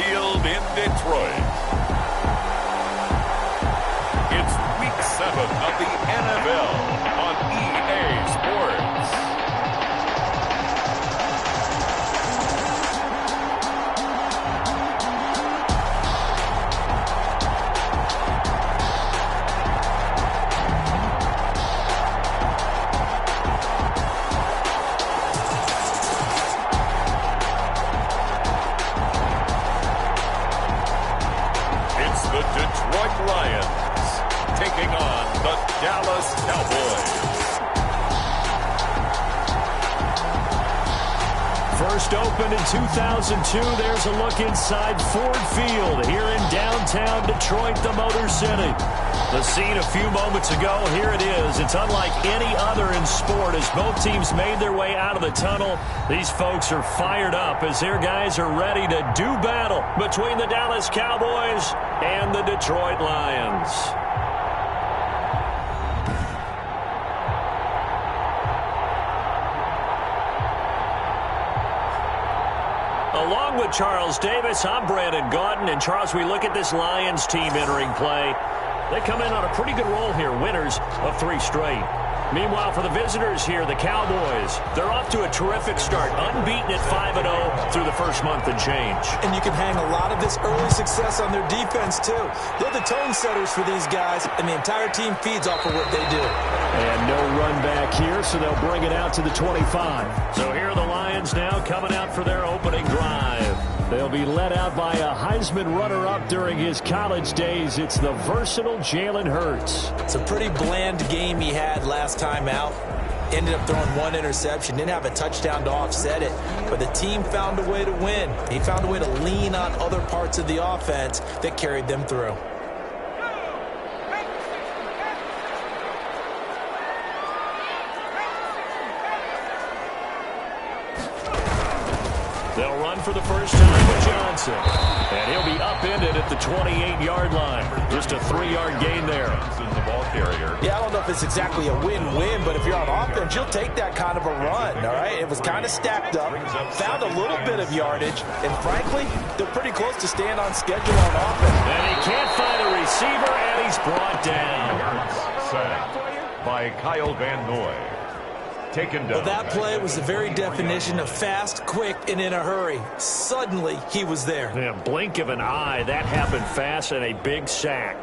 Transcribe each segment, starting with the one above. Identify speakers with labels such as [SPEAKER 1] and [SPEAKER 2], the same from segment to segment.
[SPEAKER 1] Field in Detroit. It's Week 7 of the NFL on EA Sports. Detroit Lions taking on the Dallas Cowboys.
[SPEAKER 2] First opened in 2002, there's a look inside Ford Field here in downtown Detroit, the Motor City. The scene a few moments ago, here it is. It's unlike any other in sport as both teams made their way out of the tunnel. These folks are fired up as their guys are ready to do battle between the Dallas Cowboys and the Detroit Lions. Along with Charles Davis, I'm Brandon Gaudin. And Charles, we look at this Lions team entering play. They come in on a pretty good roll here, winners of 3 straight. Meanwhile, for the visitors here, the Cowboys, they're off to a terrific start, unbeaten at 5-0 through the first month and change.
[SPEAKER 3] And you can hang a lot of this early success on their defense, too. They're the tone setters for these guys, and the entire team feeds off of what they do.
[SPEAKER 2] And no run back here, so they'll bring it out to the 25. So here are the Lions now coming out for their opening drive. They'll be led out by a Heisman runner-up during his college days. It's the versatile Jalen Hurts.
[SPEAKER 3] It's a pretty bland game he had last time out. Ended up throwing 1 interception. Didn't have a touchdown to offset it. But the team found a way to win. He found a way to lean on other parts of the offense that carried them through.
[SPEAKER 2] They'll run for the first time with Johnson. And he'll be upended at the 28-yard line. Just a 3-yard gain there.
[SPEAKER 1] The ball carrier.
[SPEAKER 3] Yeah, I don't know if it's exactly a win-win, but if you're on offense, you'll take that kind of a run, all right? It was kind of stacked up, found a little bit of yardage, and frankly, they're pretty close to staying on schedule on offense.
[SPEAKER 2] And he can't find a receiver, and he's brought down.
[SPEAKER 1] Sacked by Kyle Van Noy. Taken down.
[SPEAKER 3] Well, that play was the very definition of fast, quick, and in a hurry. Suddenly, he was there.
[SPEAKER 2] In a blink of an eye, that happened fast and a big sack.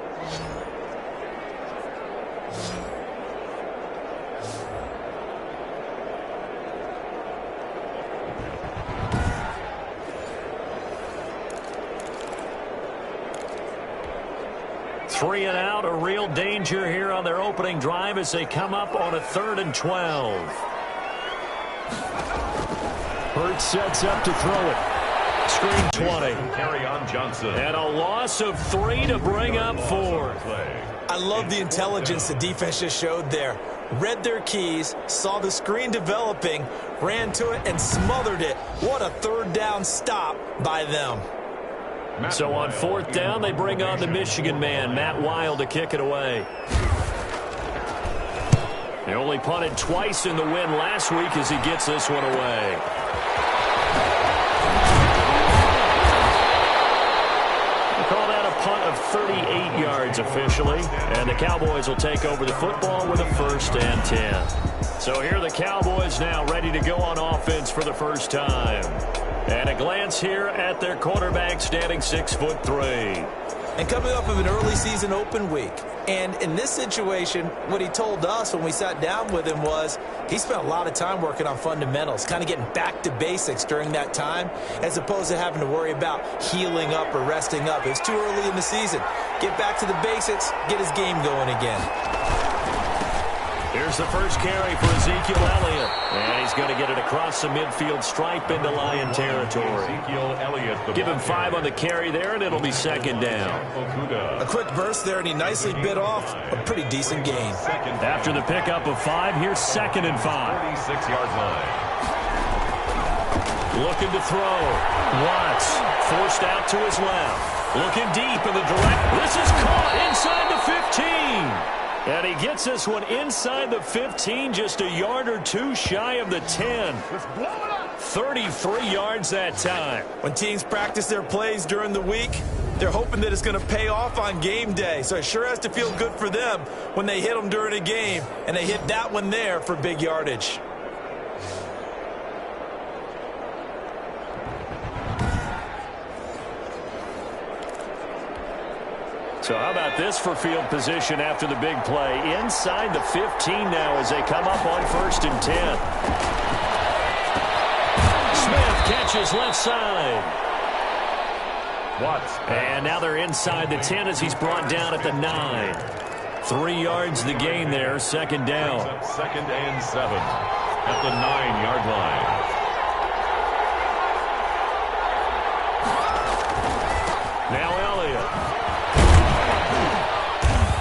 [SPEAKER 2] Three and out, a real danger here on their opening drive as they come up on a 3rd and 12. Hurts sets up to throw it. Screen 20.
[SPEAKER 1] Carry on Johnson.
[SPEAKER 2] And a loss of 3 to bring up 4.
[SPEAKER 3] I love the intelligence the defense just showed there. Read their keys, saw the screen developing, ran to it, and smothered it. What a 3rd down stop by them.
[SPEAKER 2] So on 4th down, they bring on the Michigan man, Matt Wild, to kick it away. They only punted twice in the win last week as he gets this one away. They call that a punt of 38 yards officially, and the Cowboys will take over the football with a 1st and 10. So here are the Cowboys now ready to go on offense for the first time. And a glance here at their quarterback standing 6'3".
[SPEAKER 3] And coming off of an early season open week. And in this situation, what he told us when we sat down with him was he spent a lot of time working on fundamentals, kind of getting back to basics during that time, as opposed to having to worry about healing up or resting up. It's too early in the season. Get back to the basics, get his game going again.
[SPEAKER 2] Here's the first carry for Ezekiel Elliott. And he's going to get it across the midfield stripe into Lion territory.
[SPEAKER 1] Ezekiel Elliott.
[SPEAKER 2] Give him 5 on the carry there, and it'll be 2nd down.
[SPEAKER 3] A quick burst there, and he nicely bit off a pretty decent gain.
[SPEAKER 2] After the pickup of 5, here's 2nd and 5.
[SPEAKER 1] 36-yard line.
[SPEAKER 2] Looking to throw. Watts forced out to his left. Looking deep in the direct. This is caught inside the 15. And he gets this one inside the 15, just a yard or 2 shy of the 10.
[SPEAKER 1] Let's blow it up.
[SPEAKER 2] 33 yards that time.
[SPEAKER 3] When teams practice their plays during the week, they're hoping that it's going to pay off on game day. So it sure has to feel good for them when they hit them during a game, and they hit that one there for big yardage.
[SPEAKER 2] So how about this for field position after the big play? Inside the 15 now as they come up on 1st and 10. Smith catches left side.
[SPEAKER 1] Watts.
[SPEAKER 2] And now they're inside the 10 as he's brought down at the 9. 3 yards the gain there, 2nd down.
[SPEAKER 1] 2nd and 7 at the 9-yard line.
[SPEAKER 2] Now Elliott.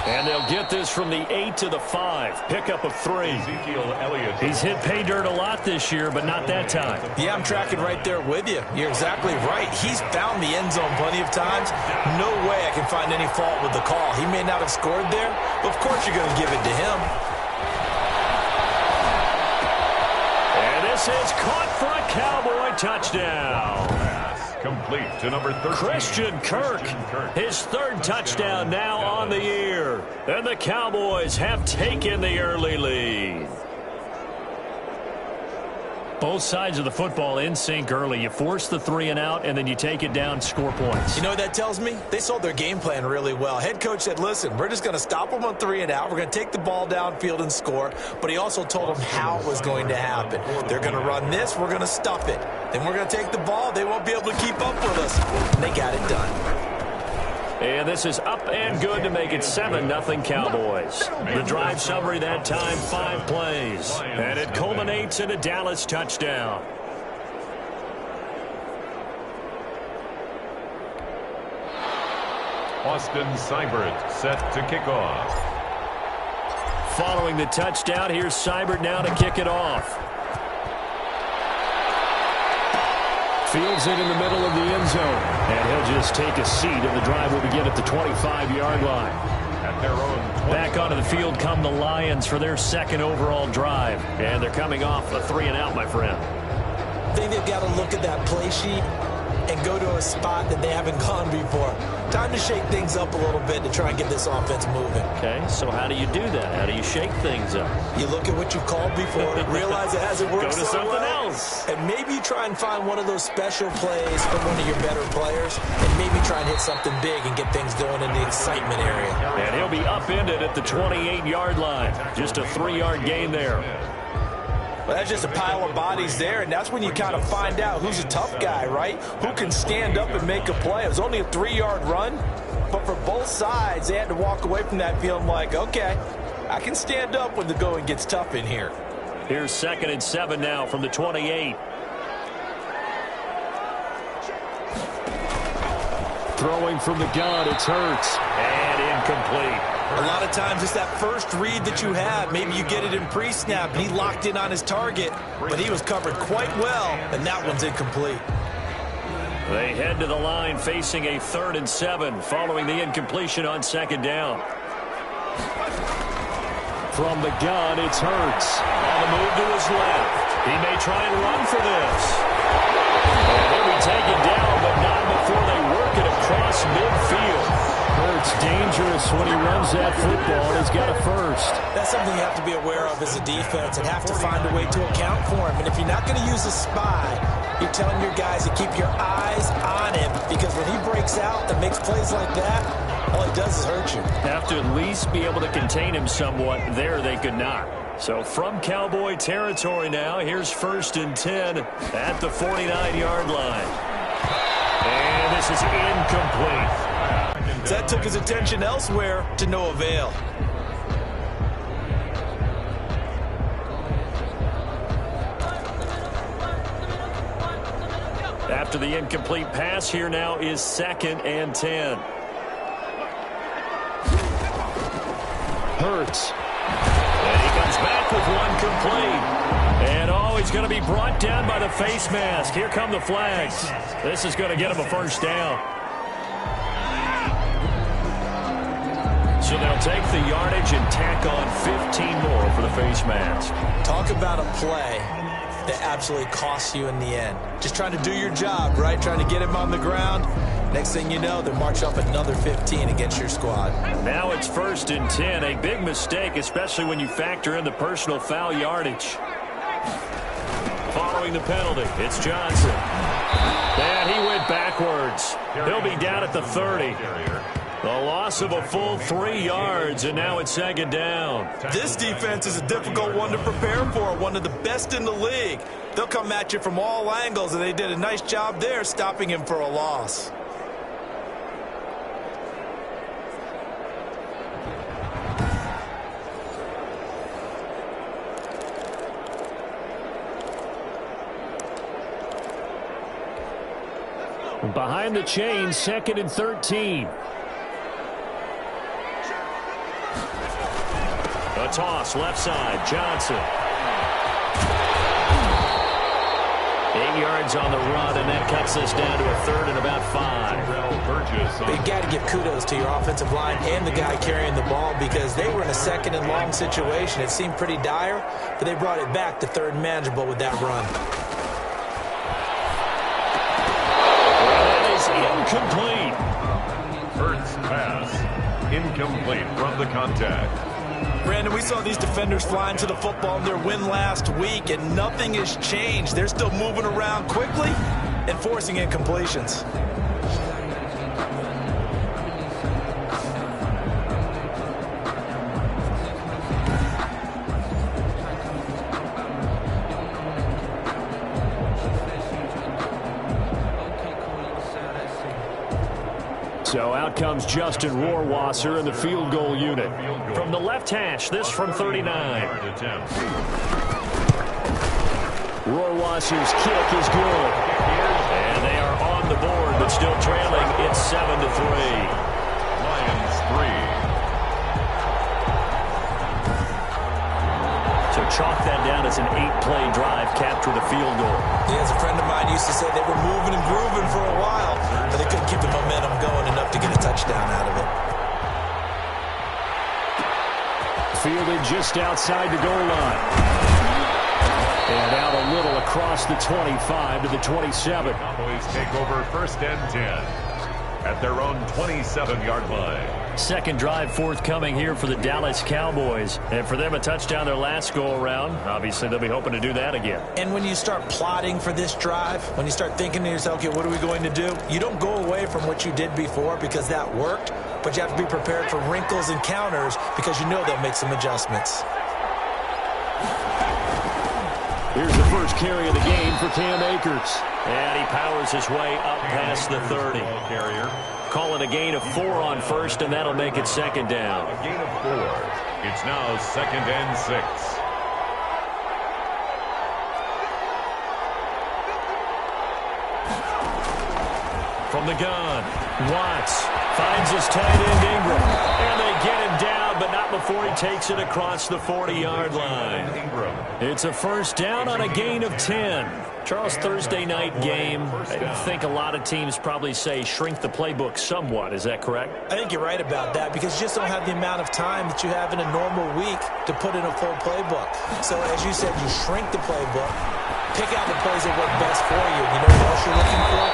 [SPEAKER 2] And they'll get this from the 8 to the 5. Pickup of 3.
[SPEAKER 1] Ezekiel Elliott.
[SPEAKER 2] He's hit pay dirt a lot this year, but not that time.
[SPEAKER 3] Yeah, I'm tracking right there with you. You're exactly right. He's found the end zone plenty of times. No way I can find any fault with the call. He may not have scored there, but of course you're going to give it to him.
[SPEAKER 2] And this is caught for a Cowboy touchdown.
[SPEAKER 1] Complete to number 13.
[SPEAKER 2] Christian Kirk, his 3rd touchdown now on the year. And the Cowboys have taken the early lead. Both sides of the football in sync early. You force the 3 and out, and then you take it down, score points.
[SPEAKER 3] You know what that tells me? They sold their game plan really well. Head coach said, listen, we're just going to stop them on 3 and out. We're going to take the ball downfield and score. But he also told them how it was going to happen. They're going to run this. We're going to stuff it. Then we're going to take the ball. They won't be able to keep up with us. And they got it done.
[SPEAKER 2] And this is up and good to make it 7-0 Cowboys. The drive summary that time, 5 plays. And it culminates in a Dallas touchdown.
[SPEAKER 1] Austin Seibert set to kick off.
[SPEAKER 2] Following the touchdown, here's Seibert now to kick it off. Fields it in the middle of the end zone. And he'll just take a seat, and the drive will begin at the 25-yard line.
[SPEAKER 1] At their own
[SPEAKER 2] Back onto the field come the Lions for their 2nd overall drive. And they're coming off a 3 and out, my friend.
[SPEAKER 3] I think they've got to look at that play sheet and go to a spot that they haven't gone before. Time to shake things up a little bit to try and get this offense moving.
[SPEAKER 2] Okay, so how do you do that? How do you shake things up?
[SPEAKER 3] You look at what you called before, realize it hasn't worked
[SPEAKER 2] Go to
[SPEAKER 3] so
[SPEAKER 2] something
[SPEAKER 3] well,
[SPEAKER 2] else.
[SPEAKER 3] and maybe you try and find one of those special plays from one of your better players, and maybe try and hit something big and get things going in the excitement area.
[SPEAKER 2] And he'll be upended at the 28-yard line. Just a 3-yard gain there.
[SPEAKER 3] Well, that's just a pile of bodies there, and that's when you kind of find out who's a tough guy, right? Who can stand up and make a play. It was only a 3-yard run, but for both sides, they had to walk away from that feeling like, okay, I can stand up when the going gets tough in here.
[SPEAKER 2] Here's 2nd and 7 now from the 28. Throwing from the gun, it's Hurts. And incomplete.
[SPEAKER 3] A lot of times it's that first read that you have. Maybe you get it in pre-snap, and he locked in on his target, but he was covered quite well, and that one's incomplete.
[SPEAKER 2] They head to the line facing a 3rd and 7 following the incompletion on 2nd down. From the gun, it's Hurts. On the move to his left. He may try and run for this. And he'll be taken down, but not before they work it across midfield. Hurts dangerous when he runs that football. He's got a first.
[SPEAKER 3] That's something you have to be aware of as a defense and have to find a way to account for him. And if you're not going to use a spy, you're telling your guys to keep your eyes on him, because when he breaks out and makes plays like that, all he does is hurt you.
[SPEAKER 2] Have to at least be able to contain him somewhat. There they could not. So from Cowboy territory now, here's 1st and 10 at the 49-yard line. And this is incomplete.
[SPEAKER 3] That took his attention elsewhere to no avail.
[SPEAKER 2] After the incomplete pass, here now is 2nd and 10. Hurts. And he comes back with one complete. And he's going to be brought down by the face mask. Here come the flags. This is going to get him a 1st down. So they'll take the yardage and tack on 15 more for the face mask.
[SPEAKER 3] Talk about a play that absolutely costs you in the end. Just trying to do your job, right? Trying to get him on the ground. Next thing you know, they're marching up another 15 against your squad.
[SPEAKER 2] Now it's 1st and 10. A big mistake, especially when you factor in the personal foul yardage. Following the penalty, it's Johnson. And he went backwards. He'll be down at the 30. The loss of a full 3 yards, and now it's 2nd down.
[SPEAKER 3] This defense is a difficult one to prepare for, one of the best in the league. They'll come at you from all angles, and they did a nice job there stopping him for a loss.
[SPEAKER 2] Behind the chain, 2nd and 13. A toss, left side, Johnson. 8 yards on the run, and that cuts us down to a 3rd and about 5.
[SPEAKER 3] But you got to give kudos to your offensive line and the guy carrying the ball because they were in a 2nd and long situation. It seemed pretty dire, but they brought it back to 3rd and manageable with that run.
[SPEAKER 2] Incomplete.
[SPEAKER 1] Hurts pass. Incomplete from the contact.
[SPEAKER 3] Brandon, we saw these defenders flying to the football in their win last week, and nothing has changed. They're still moving around quickly and forcing incompletions.
[SPEAKER 2] So out comes Justin Rohrwasser in the field goal unit. From the left hash, this from 39. Rohrwasser's kick is good. And they are on the board, but still trailing. It's 7-3.
[SPEAKER 1] Lions 3.
[SPEAKER 2] So chalk that down as an 8-play drive, capture the field goal.
[SPEAKER 3] Yeah, as a friend of mine used to say, they were moving and grooving for a while, but they couldn't keep the momentum going enough to get a touchdown out of it.
[SPEAKER 2] Fielded just outside the goal line. And out a little across the 25 to the 27.
[SPEAKER 1] Cowboys take over 1st and 10 at their own 27-yard line.
[SPEAKER 2] Second drive forthcoming here for the Dallas Cowboys. And for them, a touchdown their last go-around. Obviously, they'll be hoping to do that again.
[SPEAKER 3] And when you start plotting for this drive, when you start thinking to yourself, okay, what are we going to do? You don't go away from what you did before because that worked, but you have to be prepared for wrinkles and counters because you know they'll make some adjustments.
[SPEAKER 2] Here's the first carry of the game for Cam Akers. And he powers his way up past the 30. Call it a gain of 4 on first, and that'll make it 2nd down.
[SPEAKER 1] A gain of 4. It's now 2nd and 6.
[SPEAKER 2] From the gun, Watts finds his tight end Ingram. And they get him down, but not before he takes it across the 40-yard line. It's a 1st down on a gain of 10. Charles, Thursday night game, I think a lot of teams probably say shrink the playbook somewhat. Is that correct?
[SPEAKER 3] I think you're right about that because you just don't have the amount of time that you have in a normal week to put in a full playbook. So as you said, you shrink the playbook, pick out the plays that work best for you. You know what else you're looking for?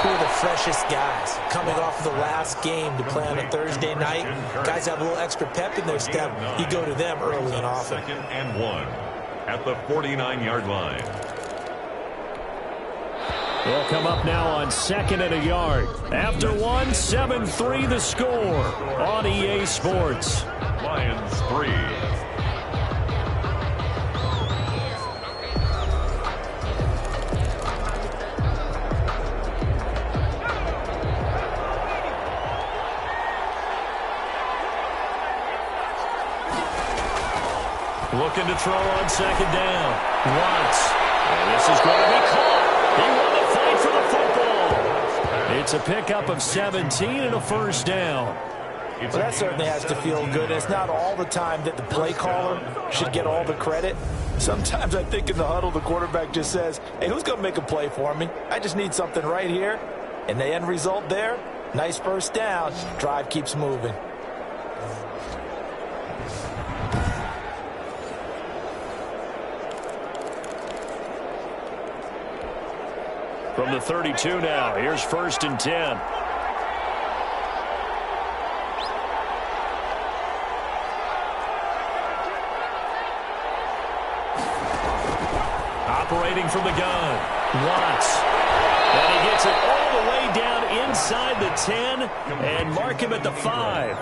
[SPEAKER 3] Who are the freshest guys coming off of the last game to play on a Thursday night? Guys have a little extra pep in their step. You go to them early and often.
[SPEAKER 1] 2nd and 1 at the 49-yard line.
[SPEAKER 2] They'll come up now on 2nd and a yard. After 1, 7-3 the score on EA Sports.
[SPEAKER 1] Lions 3.
[SPEAKER 2] Looking to throw on 2nd down. Watts. And this is going to be caught. He won the fight for the football. It's a pickup of 17 and a 1st down.
[SPEAKER 3] Well, that certainly has to feel good. It's not all the time that the play caller should get all the credit. Sometimes I think in the huddle, the quarterback just says, hey, who's going to make a play for me? I just need something right here. And the end result there, nice 1st down. Drive keeps moving.
[SPEAKER 2] From the 32 now, here's 1st and 10. Operating from the gun, Watts. And he gets it all the way down inside the 10 and mark him at the 5.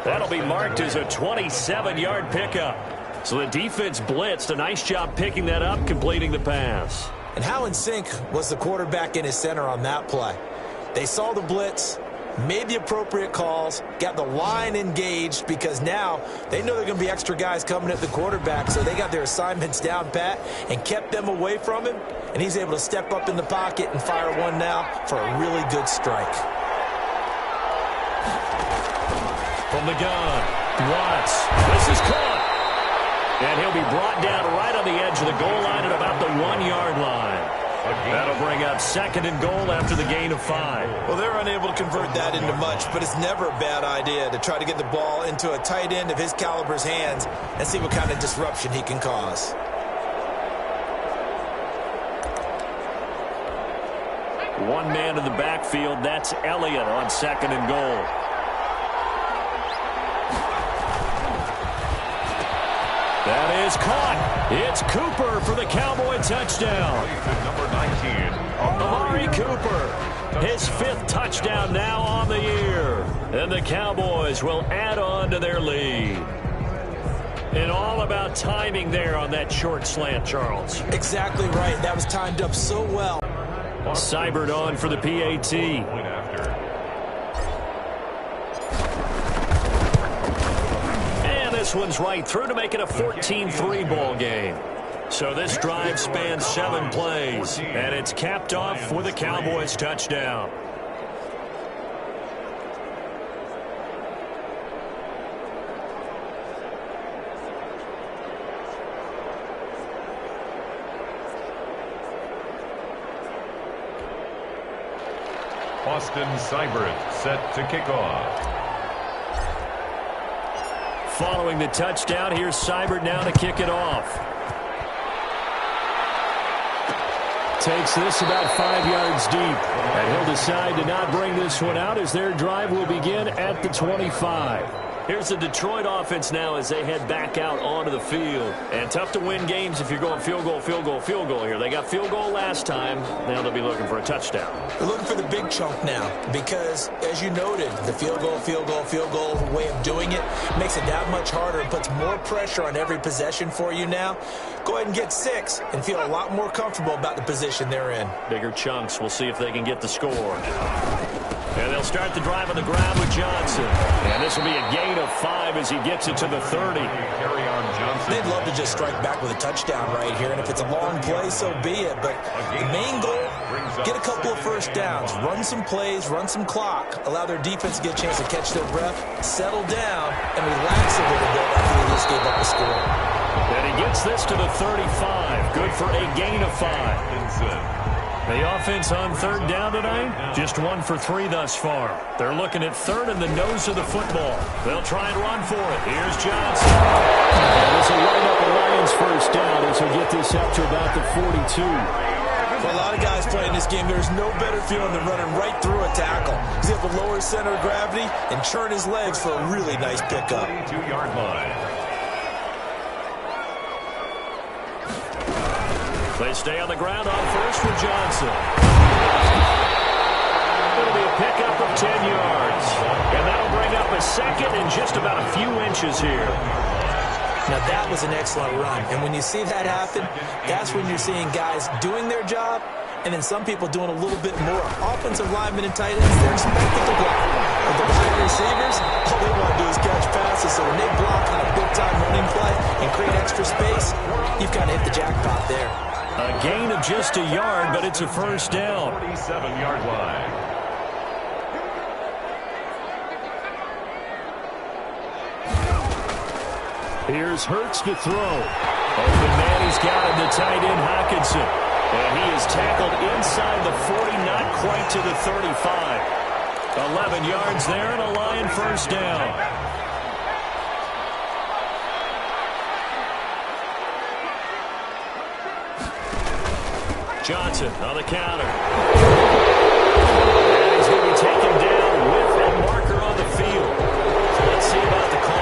[SPEAKER 2] That'll be marked as a 27-yard pickup. So the defense blitzed. A nice job picking that up, completing the pass.
[SPEAKER 3] And how in sync was the quarterback in his center on that play? They saw the blitz, made the appropriate calls, got the line engaged because now they know they're going to be extra guys coming at the quarterback, so they got their assignments down pat and kept them away from him, and he's able to step up in the pocket and fire one now for a really good strike.
[SPEAKER 2] From the gun, Watts. This is caught. And he'll be brought down right on the edge of the goal line at about the 1-yard line. That'll bring up 2nd and goal after the gain of 5.
[SPEAKER 3] Well, they're unable to convert that into much, but it's never a bad idea to try to get the ball into a tight end of his caliber's hands and see what kind of disruption he can cause.
[SPEAKER 2] One man in the backfield, that's Elliott on 2nd and goal. That is caught. It's Cooper for the Cowboy touchdown.
[SPEAKER 1] Number 19,
[SPEAKER 2] Amari Cooper, his 5th touchdown now on the year. And the Cowboys will add on to their lead. And all about timing there on that short slant, Charles.
[SPEAKER 3] Exactly right. That was timed up so well.
[SPEAKER 2] Seibert on for the PAT. This one's right through to make it a 14-3 ball game. So this drive spans 7 plays, and it's capped off with a Cowboys touchdown.
[SPEAKER 1] Austin Seibert set to kick off.
[SPEAKER 2] Following the touchdown, here's Seibert now to kick it off. Takes this about 5 yards deep. And he'll decide to not bring this one out as their drive will begin at the 25. Here's the Detroit offense now as they head back out onto the field. And tough to win games if you're going field goal, field goal, field goal here. They got field goal last time. Now they'll be looking for a touchdown.
[SPEAKER 3] They're looking for the big chunk now because, as you noted, the field goal way of doing it makes it that much harder and puts more pressure on every possession for you now. Go ahead and get 6 and feel a lot more comfortable about the position they're in.
[SPEAKER 2] Bigger chunks. We'll see if they can get the score. And they'll start the drive on the ground with Johnson. And this will be a gain of 5 as he gets it to the 30.
[SPEAKER 3] They'd love to just strike back with a touchdown right here. And if it's a long play, so be it. But the main goal, get a couple of first downs. Run some plays, run some clock. Allow their defense to get a chance to catch their breath, settle down, and relax a little bit after they just gave up a score.
[SPEAKER 2] And he gets this to the 35. Good for a gain of 5. The offense on 3rd down tonight, just 1 for 3 thus far. They're looking at 3rd and the nose of the football. They'll try and run for it. Here's Johnson. And this will line up a Lions first down as he'll get this up to about the 42.
[SPEAKER 3] For a lot of guys playing this game, there's no better feeling than running right through a tackle. He's able to lower his center of gravity and churn his legs for a really nice pickup.
[SPEAKER 1] 42-yard line.
[SPEAKER 2] They stay on the ground on first with Johnson. It'll be a pickup of 10 yards. And that'll bring up a 2nd and just about a few inches here.
[SPEAKER 3] Now that was an excellent run. And when you see that happen, that's when you're seeing guys doing their job and then some people doing a little bit more. Offensive linemen and tight ends, they're expected to block. But the wide receivers, all they want to do is catch passes. So when they block on a big-time running play and create extra space, you've got to hit the jackpot there.
[SPEAKER 2] A gain of just a yard, but it's a first down.
[SPEAKER 1] 47-yard line.
[SPEAKER 2] Here's Hurts to throw. Open man, he's got him, the tight end Hockenson. And he is tackled inside the 40, not quite to the 35. 11 yards there and a Lion first down. Johnson on the counter. And he's going to be taken down with a marker on the field. So let's see about the call.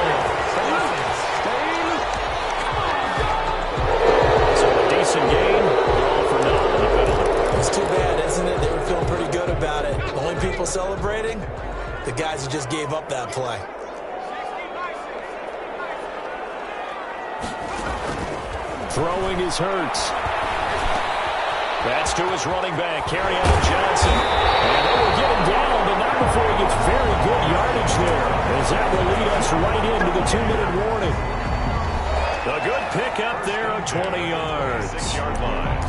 [SPEAKER 2] So a decent game, all for naught on the penalty.
[SPEAKER 3] It's too bad, isn't it? They were feeling pretty good about it. The only people celebrating, the guys who just gave up that play.
[SPEAKER 2] Throwing is Hurts. That's to his running back, Kerryon Johnson. And they will get him down, but not before he gets very good yardage there, as that will lead us right into the 2-minute warning. A good pickup there of 20 yards.
[SPEAKER 1] 6-yard line.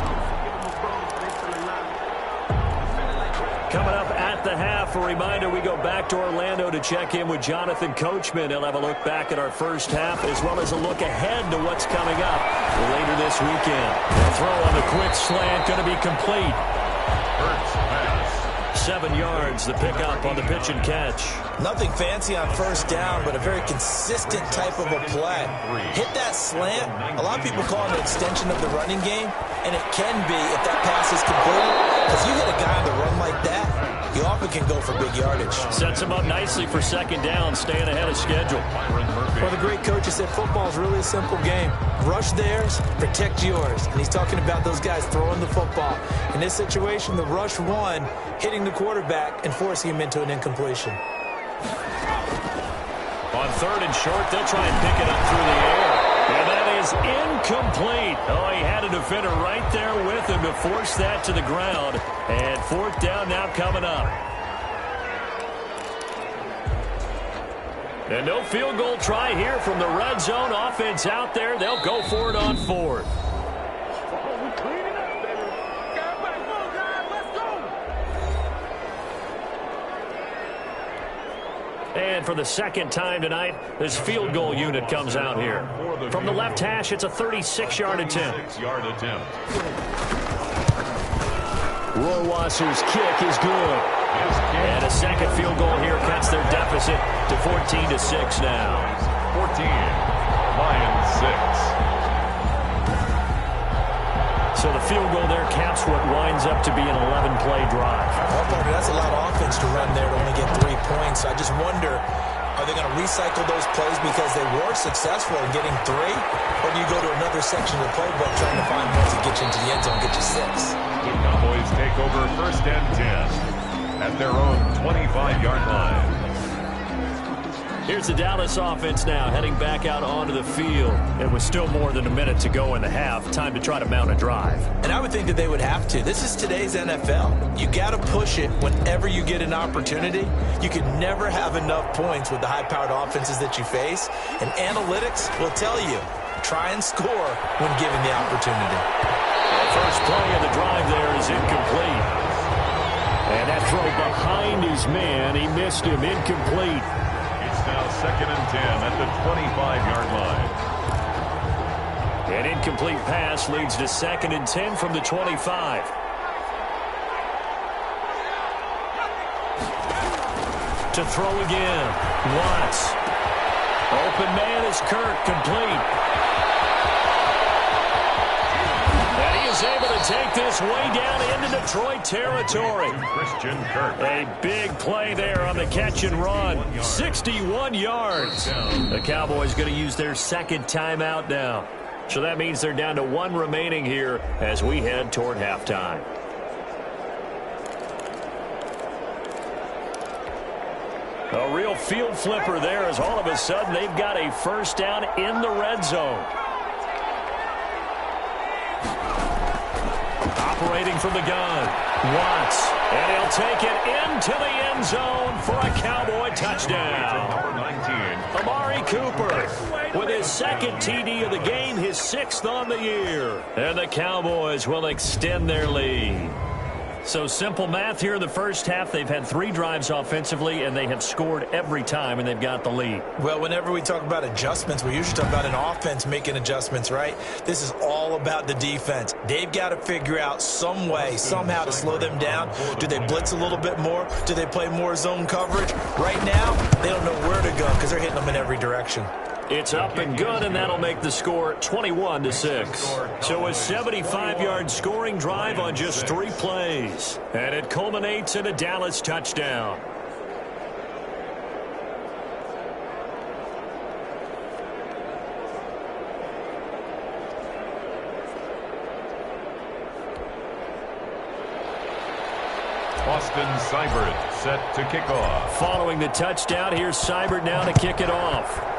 [SPEAKER 2] Coming up at the half, a reminder, we go back to Orlando to check in with Jonathan Coachman. He'll have a look back at our first half as well as a look ahead to what's coming up later this weekend. The throw on the quick slant going to be complete.
[SPEAKER 1] Hurts pass.
[SPEAKER 2] 7 yards, the pickup on the pitch and catch.
[SPEAKER 3] Nothing fancy on first down, but a very consistent type of a play. Hit that slant. A lot of people call it an extension of the running game, and it can be if that pass is completed. Because you hit a guy on the run like that, you often can go for big yardage.
[SPEAKER 2] Sets him up nicely for second down, staying ahead of schedule.
[SPEAKER 3] Well, the great coach has said football is really a simple game. Rush theirs, protect yours. And he's talking about those guys throwing the football. In this situation, the rush one, hitting the quarterback and forcing him into an incompletion.
[SPEAKER 2] On 3rd and short, they'll try and pick it up through the air. And that is incomplete. Oh, he had a defender right there with him to force that to the ground. And 4th down now coming up. And no field goal try here from the red zone. Offense out there. They'll go for it on 4th. And for the second time tonight, this field goal unit comes out here. From the left hash, it's a 36-yard attempt. Rohrwasser's kick is good. And a second field goal here cuts their deficit to 14-6 now.
[SPEAKER 1] 14, Lions 6.
[SPEAKER 2] So the field goal there caps what winds up to be an 11-play drive.
[SPEAKER 3] Well, partner, that's a lot of offense to run there to only get 3 points. I just wonder, are they going to recycle those plays because they were successful in getting 3? Or do you go to another section of the playbook trying to find ones that get you into the end zone, get you 6?
[SPEAKER 1] The Cowboys take over 1st and 10 at their own 25-yard line.
[SPEAKER 2] Here's the Dallas offense now heading back out onto the field. It was still more than a minute to go in the half. Time to try to mount a drive.
[SPEAKER 3] And I would think that they would have to. This is today's NFL. You got to push it whenever you get an opportunity. You can never have enough points with the high-powered offenses that you face. And analytics will tell you, try and score when given the opportunity.
[SPEAKER 2] The first play of the drive there is incomplete. And that throw behind his man, he missed him, incomplete.
[SPEAKER 1] Now 2nd and 10 at the 25-yard line.
[SPEAKER 2] An incomplete pass leads to 2nd and 10 from the 25. To throw again. Watts. Open man is Kirk, complete. And he is able to take this way down into Detroit territory.
[SPEAKER 1] Christian Kirk.
[SPEAKER 2] A big play there on the catch and run. 61 yards. The Cowboys going to use their 2nd timeout now. So that means they're down to 1 remaining here as we head toward halftime. A real field flipper there as all of a sudden they've got a 1st down in the red zone. Operating from the gun, Watts, and he'll take it into the end zone for a Cowboy touchdown.
[SPEAKER 1] Number 19.
[SPEAKER 2] Amari Cooper with his 2nd TD of the game, his 6th on the year. And the Cowboys will extend their lead. So simple math here in the first half. They've had 3 drives offensively, and they have scored every time, and they've got the lead.
[SPEAKER 3] Well, whenever we talk about adjustments, we usually talk about an offense making adjustments, right? This is all about the defense. They've got to figure out some way, somehow to slow them down. Do they blitz a little bit more? Do they play more zone coverage? Right now, they don't know where to go because they're hitting them in every direction.
[SPEAKER 2] It's up and good, and that'll make the score 21-6. So a 75-yard scoring drive on just 3 plays. And it culminates in a Dallas touchdown.
[SPEAKER 1] Austin Seibert set to kick off.
[SPEAKER 2] Following the touchdown, here's Seibert now to kick it off.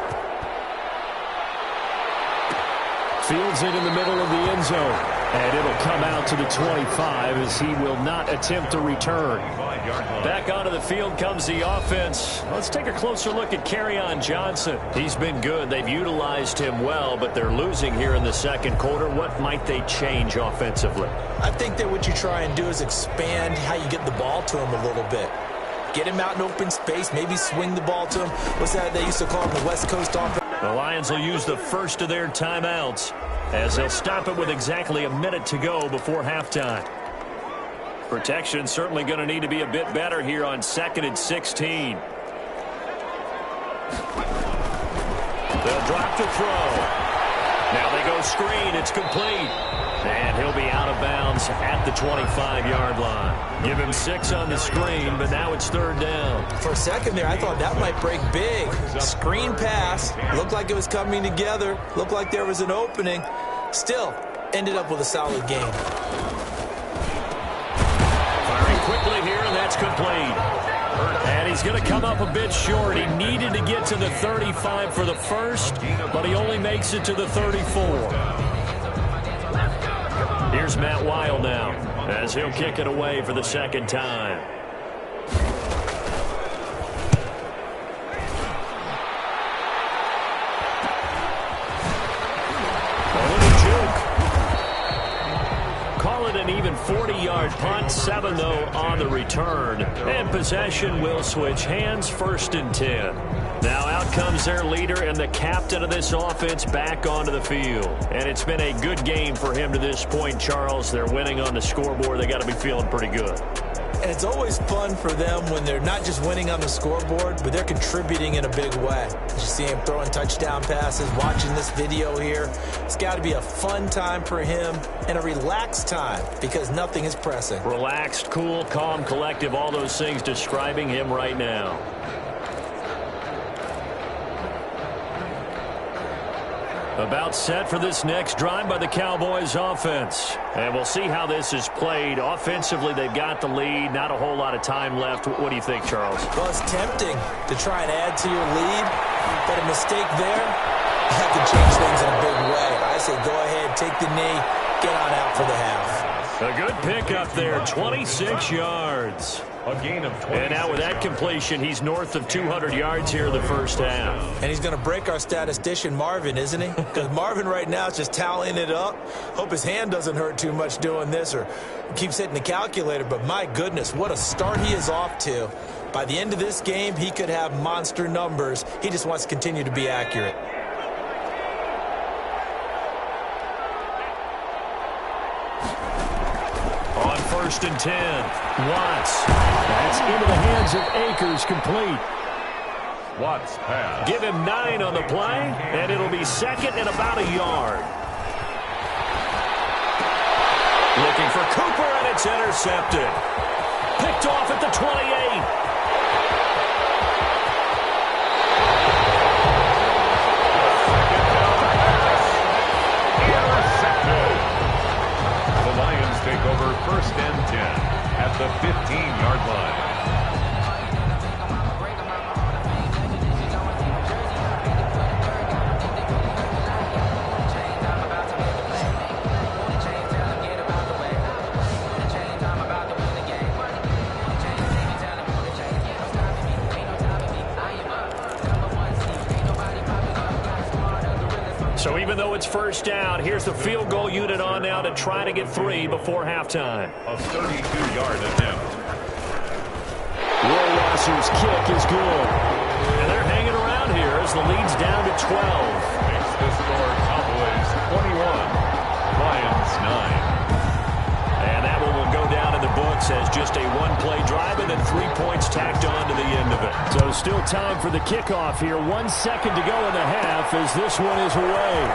[SPEAKER 2] Fields it in the middle of the end zone. And it'll come out to the 25 as he will not attempt a return. Back onto the field comes the offense. Let's take a closer look at Kerryon Johnson. He's been good. They've utilized him well, but they're losing here in the second quarter. What might they change offensively?
[SPEAKER 3] I think that what you try and do is expand how you get the ball to him a little bit. Get him out in open space, maybe swing the ball to him. What's that they used to call him, the West Coast offense?
[SPEAKER 2] The Lions will use the first of their timeouts as they'll stop it with exactly a minute to go before halftime. Protection certainly going to need to be a bit better here on 2nd and 16. They'll drop to throw. Now they go screen. It's complete. And he'll be out of bounds at the 25-yard line. Give him 6 on the screen, but now it's 3rd down.
[SPEAKER 3] For a second there, I thought that might break big. Screen pass. Looked like it was coming together. Looked like there was an opening. Still, ended up with a solid game.
[SPEAKER 2] Firing quickly here, and that's complete. And he's going to come up a bit short. He needed to get to the 35 for the first, but he only makes it to the 34. Here's Matt Weil now as he'll kick it away for the second time. A little juke. Call it an even 40-yard punt. 7, though, on the return. And possession will switch hands. 1st and 10. Now out comes their leader and the captain of this offense back onto the field. And it's been a good game for him to this point, Charles. They're winning on the scoreboard. They got to be feeling pretty good.
[SPEAKER 3] And it's always fun for them when they're not just winning on the scoreboard, but they're contributing in a big way. You see him throwing touchdown passes, watching this video here. It's got to be a fun time for him and a relaxed time because nothing is pressing.
[SPEAKER 2] Relaxed, cool, calm, collective, all those things describing him right now. About set for this next drive by the Cowboys offense. And we'll see how this is played. Offensively, they've got the lead. Not a whole lot of time left. What do you think, Charles?
[SPEAKER 3] Well, it's tempting to try and add to your lead, but a mistake there, you have to change things in a big way. I say go ahead, take the knee, get on out for the half.
[SPEAKER 2] A good pickup there, 26 yards.
[SPEAKER 1] A gain of 26.
[SPEAKER 2] And now with that completion, he's north of 200 yards here in the first half.
[SPEAKER 3] And he's going to break our statistician, Marvin, isn't he? Because Marvin right now is just tallying it up. Hope his hand doesn't hurt too much doing this or keeps hitting the calculator. But my goodness, what a start he is off to. By the end of this game, he could have monster numbers. He just wants to continue to be accurate.
[SPEAKER 2] On 1st and 10, Watts. That's into the hands of Akers, complete.
[SPEAKER 1] Watts pass.
[SPEAKER 2] Give him 9 on the play, and it'll be 2nd and about a yard. Looking for Cooper, and it's intercepted. Picked off at the 28.
[SPEAKER 1] Take over 1st and 10 at the 15-yard line.
[SPEAKER 2] So even though it's 1st down, here's the field goal unit on now to try to get 3 before halftime.
[SPEAKER 1] A 32-yard attempt.
[SPEAKER 2] Will Ross's kick is good. And they're hanging around here as the lead's down to 12.
[SPEAKER 1] Makes the score Cowboys 21, Lions 9.
[SPEAKER 2] And that one will go down in the books as just a one-play drive and then 3 points tacked on to the end of it. So still time for the kickoff here. 1 second to go in the half as this one is away.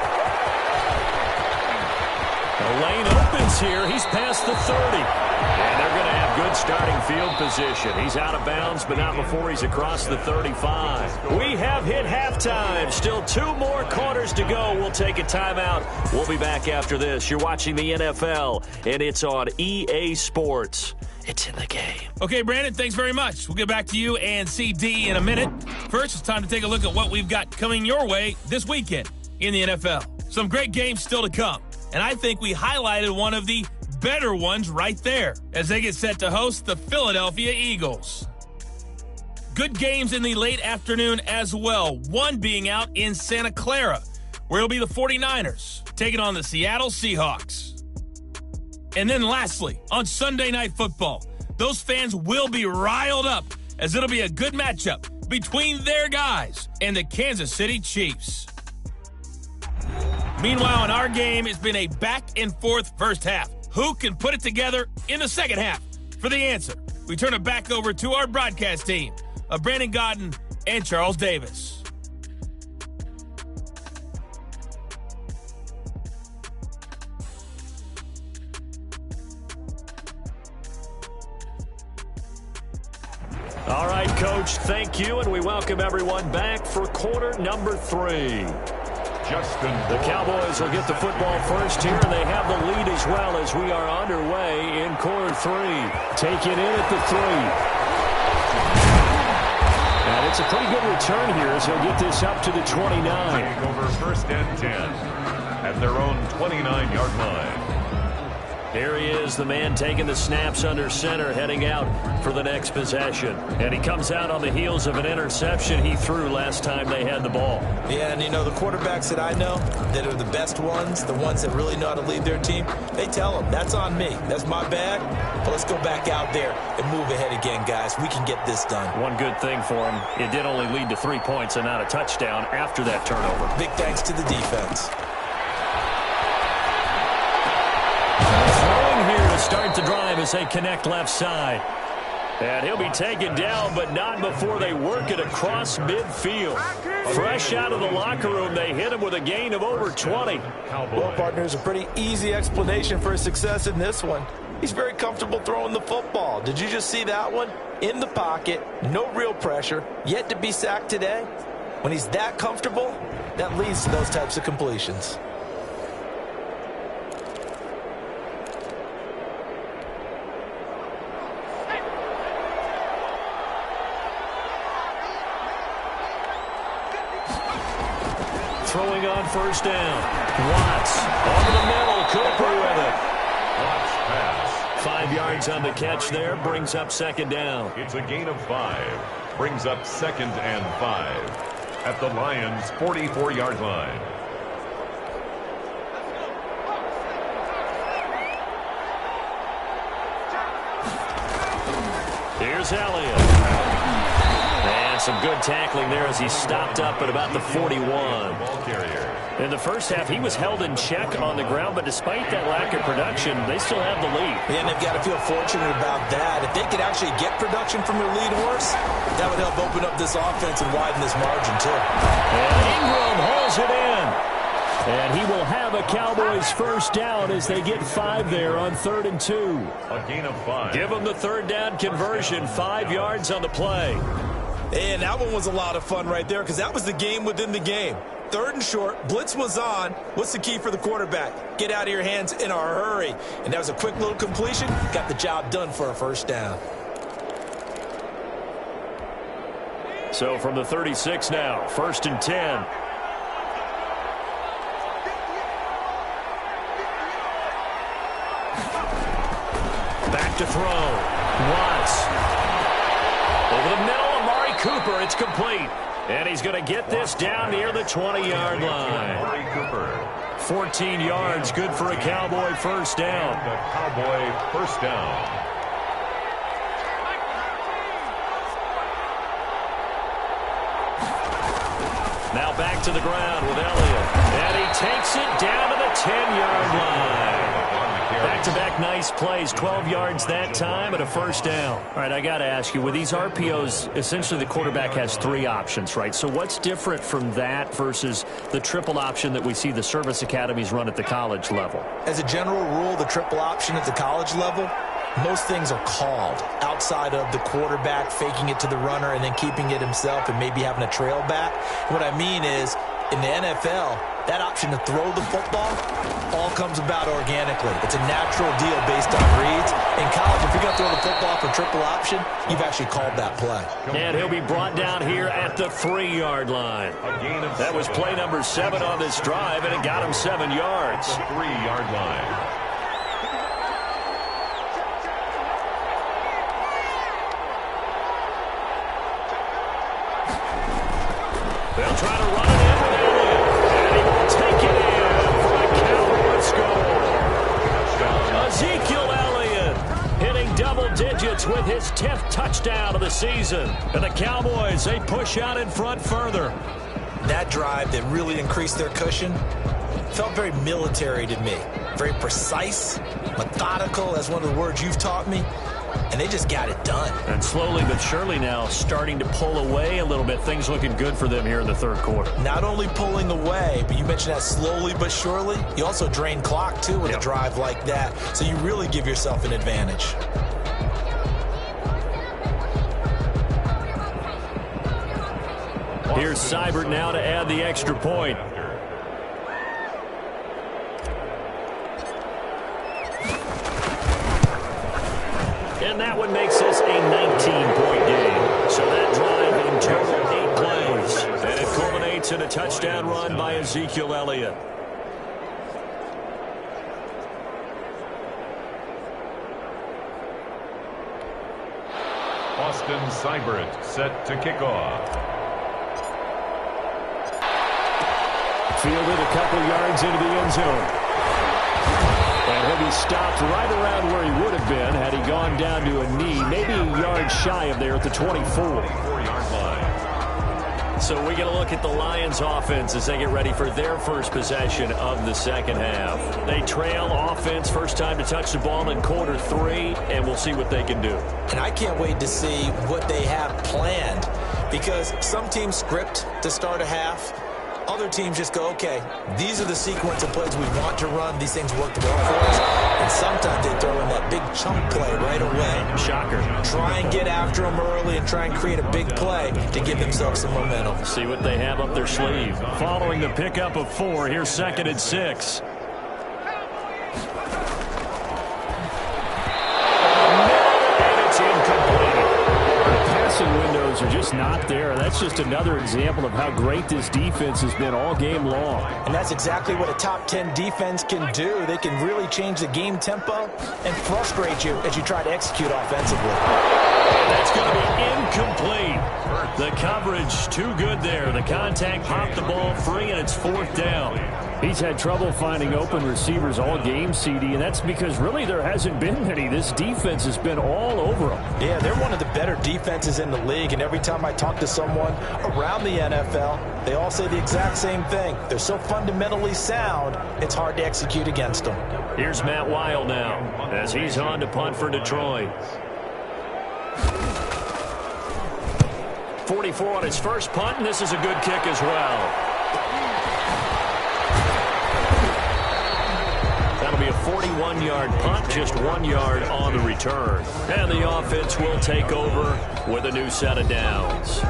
[SPEAKER 2] The lane opens here. He's past the 30. And they're going to have good starting field position. He's out of bounds, but not before he's across the 35. We have hit halftime. Still 2 more quarters to go. We'll take a timeout. We'll be back after this. You're watching the NFL, and it's on EA Sports. It's in the game.
[SPEAKER 4] Okay, Brandon, thanks very much. We'll get back to you and CD in a minute. First, it's time to take a look at what we've got coming your way this weekend in the NFL. Some great games still to come, and I think we highlighted one of the better ones right there as they get set to host the Philadelphia Eagles. Good games in the late afternoon as well, one being out in Santa Clara, where it'll be the 49ers taking on the Seattle Seahawks. And then lastly, on Sunday Night Football, those fans will be riled up as it'll be a good matchup between their guys and the Kansas City Chiefs. Meanwhile, in our game, it's been a back-and-forth first half. Who can put it together in the second half? For the answer, we turn it back over to our broadcast team of Brandon Godden and Charles Davis.
[SPEAKER 2] All right, Coach, thank you, and we welcome everyone back for quarter number 3. The Cowboys will get the football first here, and they have the lead as well as we are underway in quarter 3. Take it in at the 3. And it's a pretty good return here as he'll get this up to the 29.
[SPEAKER 1] Take over first and 10 at their own 29-yard line.
[SPEAKER 2] Here he is, the man taking the snaps under center, heading out for the next possession. And he comes out on the heels of an interception he threw last time they had the ball.
[SPEAKER 3] Yeah, and you know, the quarterbacks that I know that are the best ones, the ones that really know how to lead their team, they tell them, that's on me. That's my bag. But let's go back out there and move ahead again, guys. We can get this done.
[SPEAKER 2] One good thing for him, it did only lead to 3 points and not a touchdown after that turnover.
[SPEAKER 3] Big thanks to the defense.
[SPEAKER 2] Start the drive as they connect left side. And he'll be taken down, but not before they work it across midfield. Fresh out of the locker room, they hit him with a gain of over 20.
[SPEAKER 3] Well, partners, a pretty easy explanation for his success in this one. He's very comfortable throwing the football. Did you just see that one? In the pocket, no real pressure, yet to be sacked today. When he's that comfortable, that leads to those types of completions.
[SPEAKER 2] Throwing on first down. Watts over the middle. Cooper with it.
[SPEAKER 1] Watts pass.
[SPEAKER 2] 5 yards on the catch there. Brings up second down.
[SPEAKER 1] It's a gain of 5. Brings up 2nd and 5 at the Lions' 44-yard line.
[SPEAKER 2] Here's Elliott. And some good tackling there as he stopped up at about the 41. In the first half, he was held in check on the ground, but despite that lack of production, they still have the lead.
[SPEAKER 3] Yeah, and they've got to feel fortunate about that. If they could actually get production from their lead horse, that would help open up this offense and widen this margin, too.
[SPEAKER 2] And Ingram holds it in. And he will have a Cowboys first down as they get 5 there on 3rd and 2.
[SPEAKER 1] A gain of 5.
[SPEAKER 2] Give them the 3rd down conversion, 5 yards on the play.
[SPEAKER 3] And that one was a lot of fun right there because that was the game within the game. 3rd and short, blitz was on. What's the key for the quarterback? Get out of your hands in a hurry. And that was a quick little completion. Got the job done for a first down.
[SPEAKER 2] So from the 36 now, 1st and 10. Back to throw. Watts. Over the middle, Amari Cooper. It's complete. And he's going to get this down near the 20-yard line. 14 yards, good for a Cowboy first down.
[SPEAKER 1] The Cowboy first down.
[SPEAKER 2] Now back to the ground with Elliott. And he takes it down to the 10-yard line. Back-to-back nice plays, 12 yards that time and a first down. All right, I got to ask you, with these RPOs, essentially the quarterback has 3 options, right? So what's different from that versus the triple option that we see the service academies run at the college level?
[SPEAKER 3] As a general rule, the triple option at the college level, most things are called outside of the quarterback faking it to the runner and then keeping it himself and maybe having a trail back. What I mean is, in the NFL, that option to throw the football all comes about organically. It's a natural deal based on reads. In college, if you're going to throw the football for triple option, you've actually called that play.
[SPEAKER 2] And he'll be brought down here at the 3-yard line. That was play number 7 on this drive, and it got him 7 yards.
[SPEAKER 1] 3-yard line.
[SPEAKER 2] They'll try to run it in with Elliott, and he will take it in for a Cowboys score. Ezekiel Elliott hitting double digits with his 10th touchdown of the season. And the Cowboys, they push out in front further.
[SPEAKER 3] That drive that really increased their cushion felt very military to me. Very precise, methodical, as one of the words you've taught me. And they just got it done.
[SPEAKER 2] And slowly but surely now starting to pull away a little bit. Things looking good for them here in the third quarter.
[SPEAKER 3] Not only pulling away, but you mentioned that slowly but surely. You also drain clock, too, with a drive like that. So you really give yourself an advantage.
[SPEAKER 2] Here's Seibert now to add the extra point. And that one makes this a 19-point game. So that drive in total 8 plays. And it culminates in a touchdown run by Ezekiel Elliott.
[SPEAKER 1] Austin Seibert set to kick off.
[SPEAKER 2] Fielded a couple yards into the end zone. And he'll be stopped right around where he would have been had he gone down to a knee, maybe a yard shy of there at the 24.
[SPEAKER 1] 4-yard line.
[SPEAKER 2] So we get a look at the Lions offense as they get ready for their first possession of the second half. They trail offense, first time to touch the ball in quarter 3, and we'll see what they can do.
[SPEAKER 3] And I can't wait to see what they have planned, because some teams script to start a half. Other teams just go, okay, these are the sequence of plays we want to run. These things worked well for us. And sometimes they throw in that big chunk play right away.
[SPEAKER 2] Shocker.
[SPEAKER 3] Try and get after them early and try and create a big play to give themselves some momentum.
[SPEAKER 2] See what they have up their sleeve. Following the pickup of 4, here's 2nd and 6. And it's incomplete. Passing windows are just not there. That's just another example of how great this defense has been all game long.
[SPEAKER 3] And that's exactly what a top 10 defense can do. They can really change the game tempo and frustrate you as you try to execute offensively.
[SPEAKER 2] That's going to be incomplete. The coverage too good there. The contact popped the ball free, and it's 4th down. He's had trouble finding open receivers all game, CD, and that's because really there hasn't been many. This defense has been all over them.
[SPEAKER 3] Yeah, they're one of the better defenses in the league, and every time I talk to someone around the NFL, they all say the exact same thing. They're so fundamentally sound, it's hard to execute against them.
[SPEAKER 2] Here's Matt Weil now as he's on to punt for Detroit. 44 on his first punt, and this is a good kick as well. That'll be a 41-yard punt, just 1 yard on the return. And the offense will take over with a new set of downs.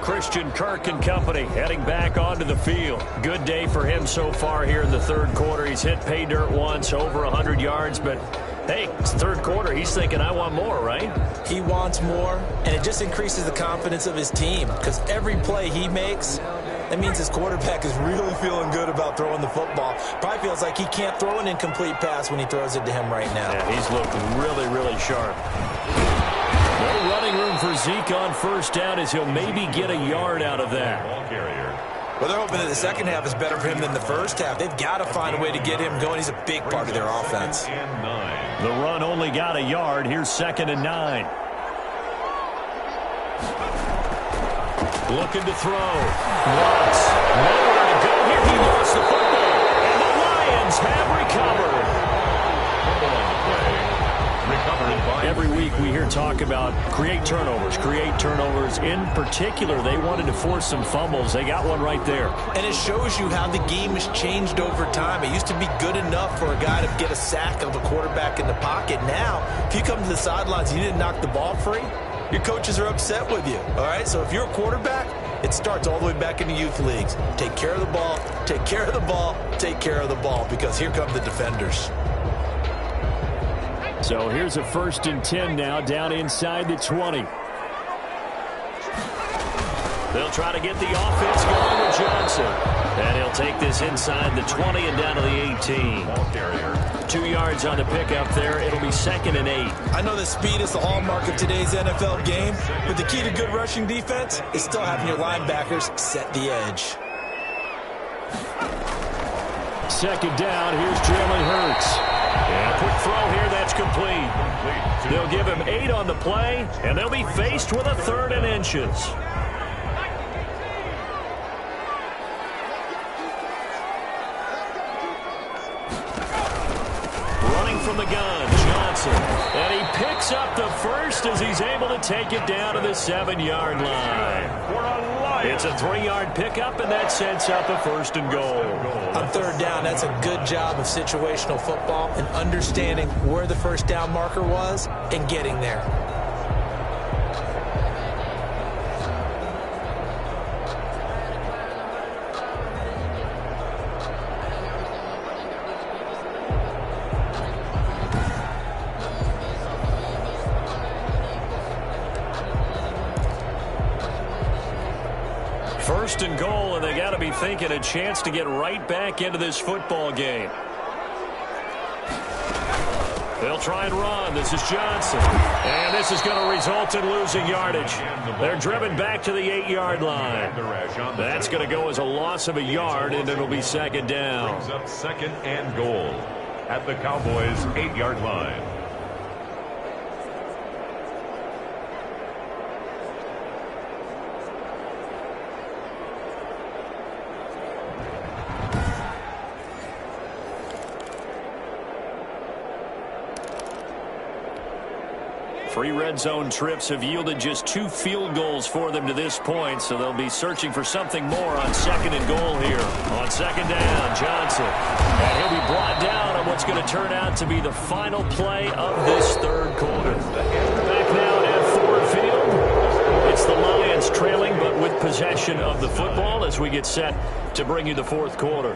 [SPEAKER 2] Christian Kirk and company heading back onto the field. Good day for him so far here in the third quarter. He's hit pay dirt once, over 100 yards, but hey, it's the third quarter. He's thinking, I want more, right?
[SPEAKER 3] He wants more, and it just increases the confidence of his team, because every play he makes, that means his quarterback is really feeling good about throwing the football. Probably feels like he can't throw an incomplete pass when he throws it to him right now.
[SPEAKER 2] Yeah, he's looked really, really sharp. No running room for Zeke on first down as he'll maybe get a yard out of that.
[SPEAKER 3] Well, they're hoping that the second half is better for him than the first half. They've got to find a way to get him going. He's a big part of their offense.
[SPEAKER 2] The run only got a yard. Here's 2nd and 9. Looking to throw. Watts. Nowhere to go here. He lost the football. And the Lions have recovered. Every week we hear talk about create turnovers. In particular, they wanted to force some fumbles. They got one right there.
[SPEAKER 3] And it shows you how the game has changed over time. It used to be good enough for a guy to get a sack of a quarterback in the pocket. Now, if you come to the sidelines and you didn't knock the ball free, your coaches are upset with you. All right, so if you're a quarterback, it starts all the way back in the youth leagues. Take care of the ball, take care of the ball, take care of the ball, because here come the defenders.
[SPEAKER 2] So here's a 1st and 10 now, down inside the 20. They'll try to get the offense going with Johnson. And he'll take this inside the 20 and down to the 18. 2 yards on the pickup there. It'll be 2nd and 8.
[SPEAKER 3] I know that speed is the hallmark of today's NFL game, but the key to good rushing defense is still having your linebackers set the edge.
[SPEAKER 2] 2nd down. Here's Jalen Hurts. And a quick throw here. That's complete. They'll give him 8 on the play, and they'll be faced with a 3rd and inches. From the gun, Johnson, and he picks up the first as he's able to take it down to the 7-yard line. It's a 3-yard pickup, and that sets up a 1st and goal.
[SPEAKER 3] On 3rd down, that's a good job of situational football and understanding where the 1st down marker was and getting there.
[SPEAKER 2] First and goal, and they got to be thinking a chance to get right back into this football game. They'll try and run. This is Johnson. And this is going to result in losing yardage. They're driven back to the 8-yard line. That's going to go as a loss of a yard, and it'll be 2nd down.
[SPEAKER 1] Brings up 2nd and goal at the Cowboys' 8-yard line.
[SPEAKER 2] Three red zone trips have yielded just 2 field goals for them to this point, so they'll be searching for something more on 2nd and goal here. On 2nd down, Johnson. And he'll be brought down on what's going to turn out to be the final play of this 3rd quarter. Back now at Ford Field. It's the Lions trailing, but with possession of the football as we get set to bring you the 4th quarter.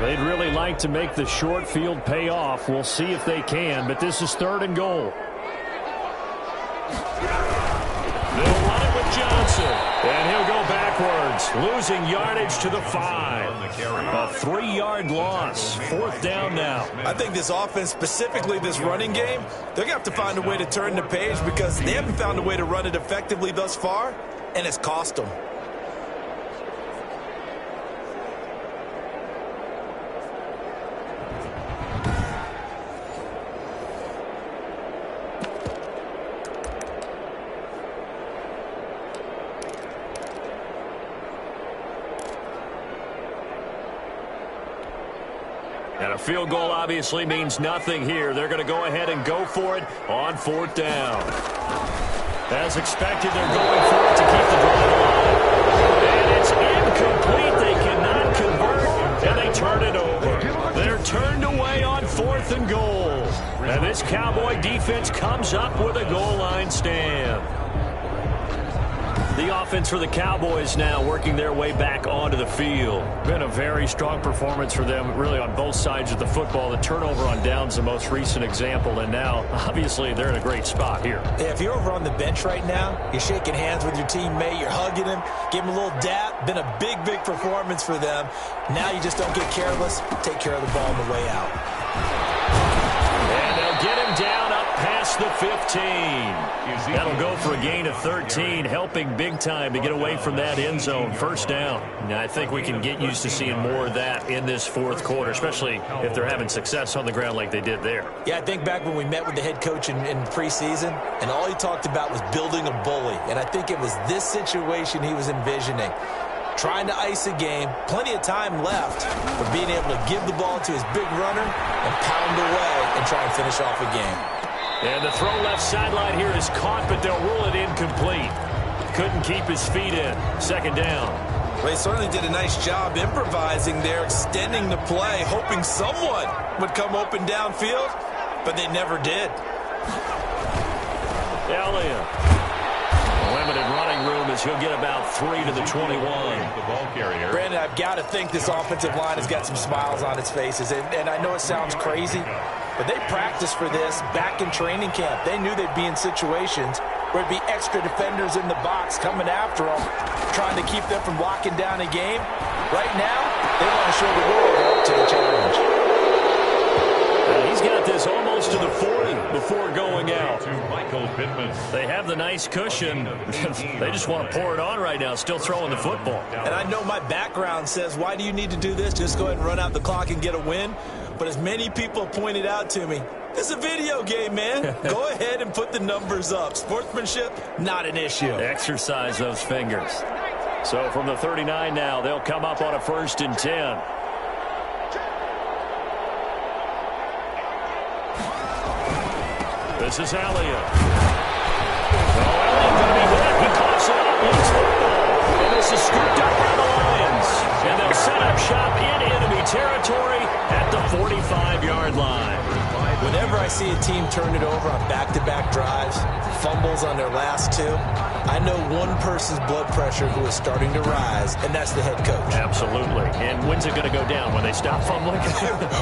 [SPEAKER 2] They'd really like to make the short field pay off. We'll see if they can, but this is 3rd and goal. They'll run it with Johnson, and he'll go backwards, losing yardage to the 5. A 3-yard loss, 4th down now.
[SPEAKER 3] I think this offense, specifically this running game, they're going to have to find a way to turn the page because they haven't found a way to run it effectively thus far, and it's cost them.
[SPEAKER 2] And a field goal obviously means nothing here. They're going to go ahead and go for it on 4th down. As expected, they're going for it to keep the drive alive. And it's incomplete. They cannot convert, and they turn it over. They're turned away on 4th and goal. And this Cowboy defense comes up with a goal line stand. The offense for the Cowboys now working their way back onto the field. Been a very strong performance for them, really, on both sides of the football. The turnover on downs the most recent example, and now, obviously, they're in a great spot here.
[SPEAKER 3] Yeah, if you're over on the bench right now, you're shaking hands with your teammate, you're hugging him, give him a little dap. Been a big, big performance for them. Now you just don't get careless. Take care of the ball on the way out.
[SPEAKER 2] And they'll get him down up past across the 15. That'll go for a gain of 13, helping big time to get away from that end zone. First down. Now, I think we can get used to seeing more of that in this fourth quarter, especially if they're having success on the ground like they did there.
[SPEAKER 3] Yeah, I think back when we met with the head coach in preseason, and all he talked about was building a bully. And I think it was this situation he was envisioning. Trying to ice a game, plenty of time left, but being able to give the ball to his big runner and pound away and try and finish off a game.
[SPEAKER 2] And the throw left sideline here is caught, but they'll rule it incomplete. Couldn't keep his feet in. Second down.
[SPEAKER 3] Well, he certainly did a nice job improvising there, extending the play, hoping someone would come open downfield, but they never did.
[SPEAKER 2] Elliott. Limited running room as he'll get about 3 to the 21.
[SPEAKER 1] The ball carrier.
[SPEAKER 3] Brandon, I've got to think this offensive line has got some smiles on its faces. And I know it sounds crazy, but they practiced for this back in training camp. They knew they'd be in situations where it'd be extra defenders in the box coming after them, trying to keep them from locking down a game. Right now, they want to show the world they're up to the challenge.
[SPEAKER 2] He's got this almost to the 40 before going out. They have the nice cushion. They just want to pour it on right now, still throwing the football.
[SPEAKER 3] And I know my background says, why do you need to do this? Just go ahead and run out the clock and get a win. But as many people pointed out to me, it's a video game, man. Go ahead and put the numbers up. Sportsmanship, not an issue.
[SPEAKER 2] Exercise those fingers. So from the 39 now, they'll come up on a 1st and 10. This is Elliott. Elliott going to be hit. He coughs it up. Lose football. And this is scooped up by the Lions. And they'll set up shop in enemy territory at the 45-yard line.
[SPEAKER 3] Whenever I see a team turn it over on back-to-back drives, fumbles on their last two, I know one person's blood pressure who is starting to rise, and that's the head coach.
[SPEAKER 2] Absolutely. And when's it going to go down? When they stop fumbling?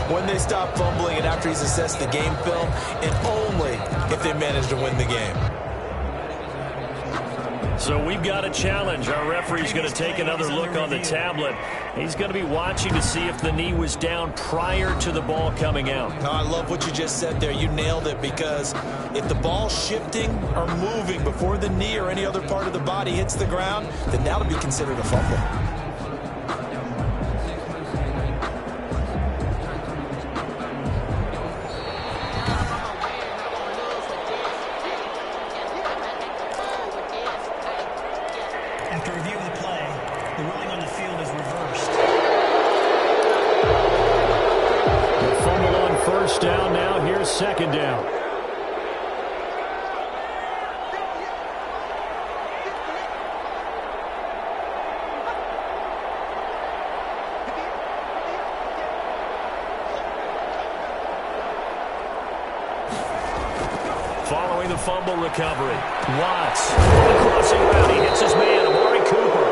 [SPEAKER 3] When they stop fumbling and after he's assessed the game film, and only if they manage to win the game.
[SPEAKER 2] So we've got a challenge. Our referee's going to take another look on the tablet. He's going to be watching to see if the knee was down prior to the ball coming out.
[SPEAKER 3] No, I love what you just said there. You nailed it, because if the ball's shifting or moving before the knee or any other part of the body hits the ground, then that'll be considered a fumble.
[SPEAKER 5] After review of the play, the ruling on the field is reversed.
[SPEAKER 2] The fumble on 1st down now. Here's 2nd down. Following the fumble recovery, Watts on the crossing route. He hits his man, Amari Cooper.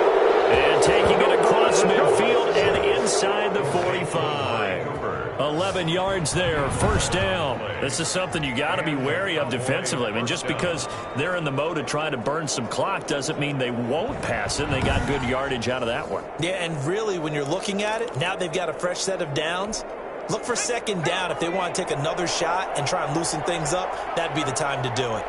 [SPEAKER 2] And taking it across midfield and inside the 45. 11 yards there, 1st down. This is something you got to be wary of defensively. I mean, just because they're in the mode of trying to burn some clock doesn't mean they won't pass it. They got good yardage out of that one.
[SPEAKER 3] Yeah, and really, when you're looking at it, now they've got a fresh set of downs. Look for 2nd down. If they want to take another shot and try and loosen things up, that'd be the time to do it.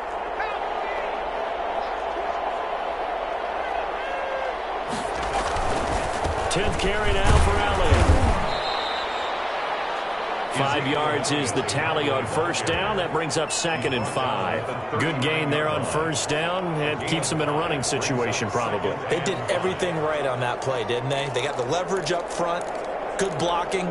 [SPEAKER 2] Tenth carry now for Elliott. 5 yards is the tally on 1st down. That brings up 2nd and 5. Good gain there on 1st down. It keeps them in a running situation probably.
[SPEAKER 3] They did everything right on that play, didn't they? They got the leverage up front, good blocking,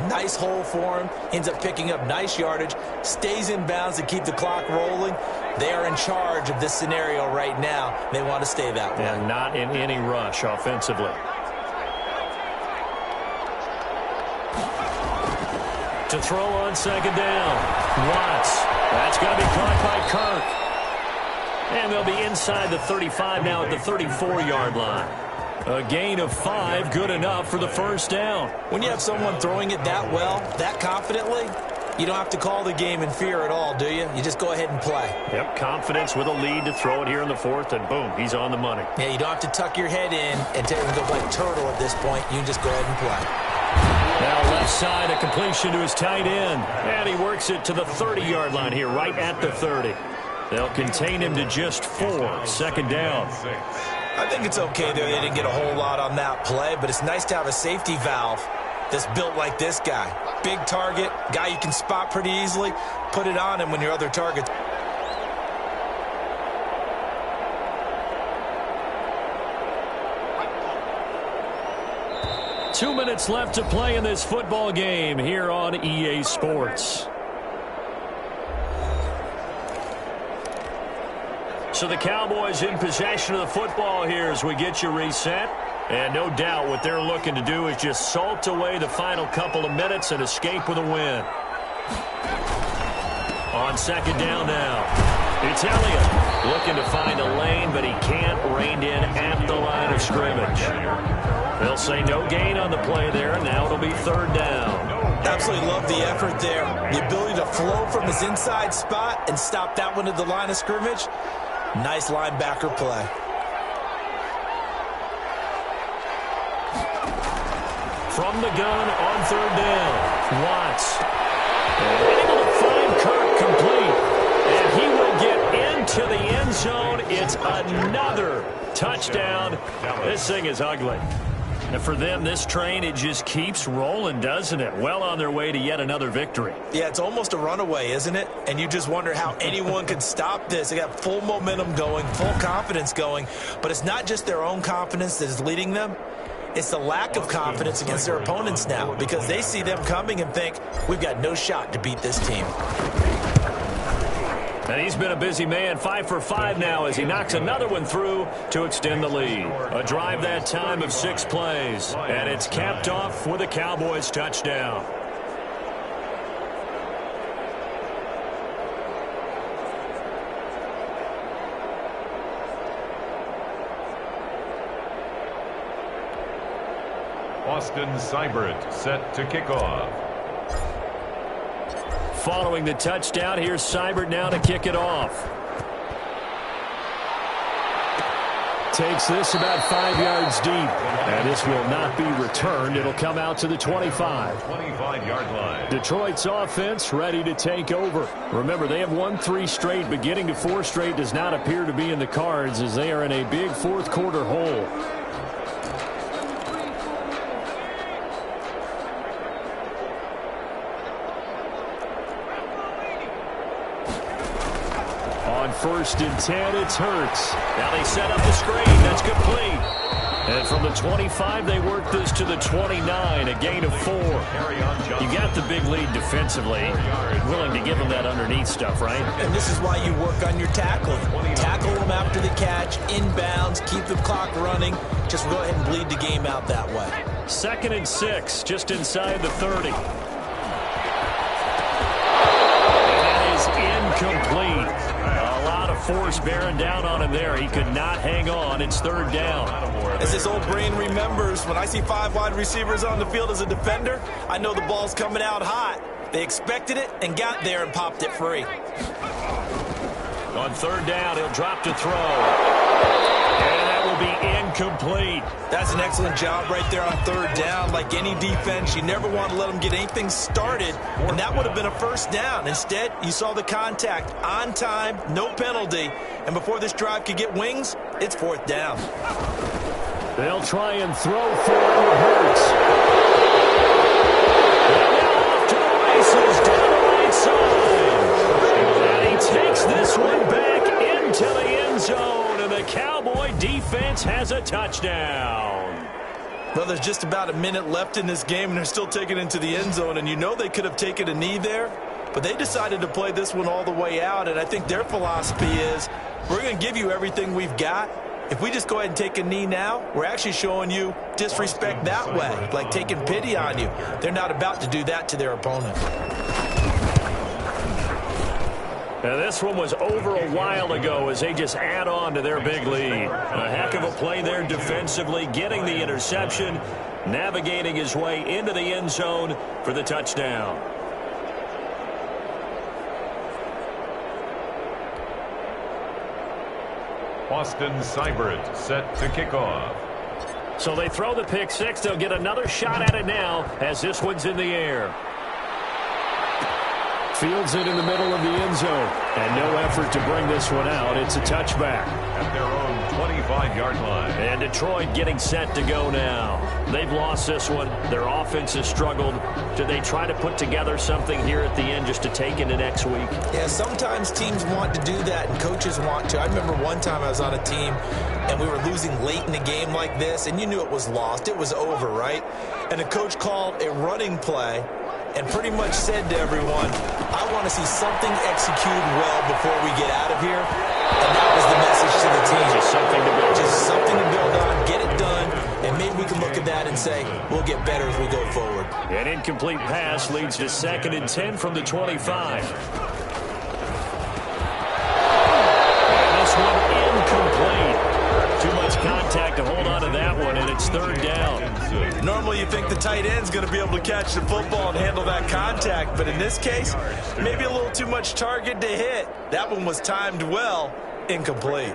[SPEAKER 3] nice hole for him, ends up picking up nice yardage, stays in bounds to keep the clock rolling. They are in charge of this scenario right now. They want to stay that way.
[SPEAKER 2] And not in any rush offensively. To throw on 2nd down. Watts. That's going to be caught by Kirk. And they'll be inside the 35 now at the 34-yard line. A gain of 5, good enough for the 1st down.
[SPEAKER 3] When you have someone throwing it that well, that confidently, you don't have to call the game in fear at all, do you? You just go ahead and play.
[SPEAKER 2] Yep, confidence with a lead to throw it here in the 4th, and boom, he's on the money.
[SPEAKER 3] Yeah, you don't have to tuck your head in and go like turtle at this point. You can just go ahead and play.
[SPEAKER 2] Now left side, a completion to his tight end. And he works it to the 30-yard line here, right at the 30. They'll contain him to just 4. Second down.
[SPEAKER 3] I think it's okay there. They didn't get a whole lot on that play, but it's nice to have a safety valve that's built like this guy. Big target, guy you can spot pretty easily. Put it on him when your other target's...
[SPEAKER 2] 2 minutes left to play in this football game here on EA Sports. So the Cowboys in possession of the football here as we get you reset. And no doubt what they're looking to do is just salt away the final couple of minutes and escape with a win. On second down now, it's Elliott looking to find a lane, but he can't rein in at the line of scrimmage. They'll say no gain on the play there. Now it'll be third down.
[SPEAKER 3] Absolutely love the effort there. The ability to flow from his inside spot and stop that one at the line of scrimmage. Nice linebacker play.
[SPEAKER 2] From the gun on third down, Watts. Able to find Kirk complete. And he will get into the end zone. It's another touchdown. This thing is ugly. And for them, this train, it just keeps rolling, doesn't it? Well on their way to yet another victory.
[SPEAKER 3] Yeah, it's almost a runaway, isn't it? And you just wonder how anyone could stop this. They got full momentum going, full confidence going. But it's not just their own confidence that is leading them. It's the lack of confidence against their opponents now because they see them coming and think, we've got no shot to beat this team.
[SPEAKER 2] And he's been a busy man, 5 for 5 now as he knocks another one through to extend the lead. A drive that time of 6 plays. And it's capped off with a Cowboys touchdown.
[SPEAKER 1] Austin Seibert set to kick off.
[SPEAKER 2] Following the touchdown, here's Seibert now to kick it off. Takes this about 5 yards deep. And this will not be returned. It'll come out to the 25.
[SPEAKER 1] 25-yard line.
[SPEAKER 2] Detroit's offense ready to take over. Remember, they have won 3 straight, but getting to 4 straight does not appear to be in the cards as they are in a big fourth quarter hole. First and 10, it's Hurts. Now they set up the screen. That's complete. And from the 25, they work this to the 29, a gain of 4. You got the big lead defensively. Willing to give them that underneath stuff, right?
[SPEAKER 3] And this is why you work on your tackling. Tackle them after the catch, inbounds, keep the clock running. Just go ahead and bleed the game out that way.
[SPEAKER 2] 2nd and 6, just inside the 30. And that is incomplete. Force bearing down on him there. He could not hang on. It's third down.
[SPEAKER 3] As his old brain remembers, when I see 5 wide receivers on the field as a defender, I know the ball's coming out hot. They expected it and got there and popped it free.
[SPEAKER 2] On third down, he'll drop to throw. And that will be incomplete.
[SPEAKER 3] That's an excellent job right there on third down. Like any defense, you never want to let them get anything started, and that would have been a first down. Instead, you saw the contact on time, no penalty, and before this drive could get wings, it's fourth down.
[SPEAKER 2] They'll try and throw for it. Hurts. And now off to the races down the right side. And he takes this one back into the end zone, and the Cowboy defense has a touchdown.
[SPEAKER 3] Well, there's just about a minute left in this game, and they're still taking it into the end zone, and you know they could have taken a knee there, but they decided to play this one all the way out, and I think their philosophy is, we're going to give you everything we've got. If we just go ahead and take a knee now, we're actually showing you disrespect that way, like taking pity on you. They're not about to do that to their opponent.
[SPEAKER 2] Now, this one was over a while ago as they just add on to their big lead. A heck of a play there defensively, getting the interception, navigating his way into the end zone for the touchdown.
[SPEAKER 1] Austin Seibert set to kick off.
[SPEAKER 2] So they throw the pick six. They'll get another shot at it now as this one's in the air. Fields it in the middle of the end zone. And no effort to bring this one out. It's a touchback.
[SPEAKER 1] At their own 25-yard line.
[SPEAKER 2] And Detroit getting set to go now. They've lost this one. Their offense has struggled. Do they try to put together something here at the end just to take into next week?
[SPEAKER 3] Yeah, sometimes teams want to do that and coaches want to. I remember one time I was on a team and we were losing late in a game like this, and you knew it was lost. It was over, right? And the coach called a running play and pretty much said to everyone, I want to see something executed well before we get out of here. And that was the message to the team.
[SPEAKER 2] Just something to build.
[SPEAKER 3] Just something to build on, get it done, and maybe we can look at that and say, we'll get better as we go forward.
[SPEAKER 2] An incomplete pass leads to 2nd and 10 from the 25. And this one incomplete. Too much contact to hold on to that one, and it's 3rd down.
[SPEAKER 3] Normally you think the tight end's going to be able to catch the football and handle that contact, but in this case, maybe a little too much target to hit. That one was timed well, incomplete.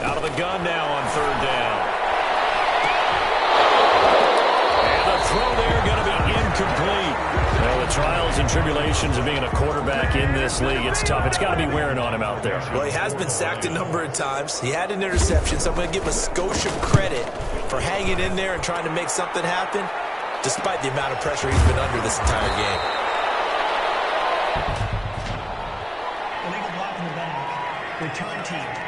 [SPEAKER 2] Out of the gun now on 3rd down. And the throw there going to be incomplete. Well, the trials and tribulations of being a quarterback in this league, it's tough. It's got to be wearing on him out there.
[SPEAKER 3] Well, he has been sacked a number of times. He had an interception, so I'm going to give him a skosh of credit for hanging in there and trying to make something happen, despite the amount of pressure he's been under this entire game.
[SPEAKER 5] Illegal block in the back. Return team.